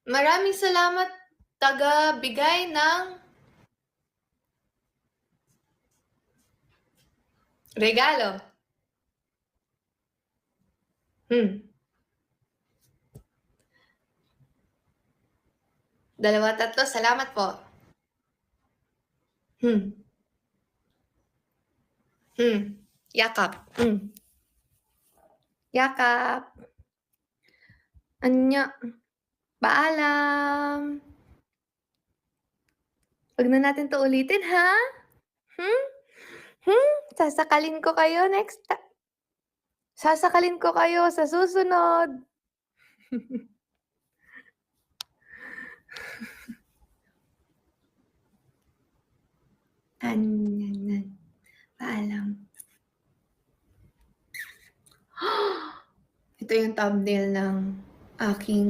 Maraming salamat taga-bigay ng regalo. Hmm. 2, 3, salamat po. Hmm. Yakap. Yakap. Anya. Paalam. 'Wag na natin 'to ulitin, ha? Hmm? Sasakalin ko kayo sasakalin ko kayo sa susunod. Paalam. Ito yung thumbnail ng aking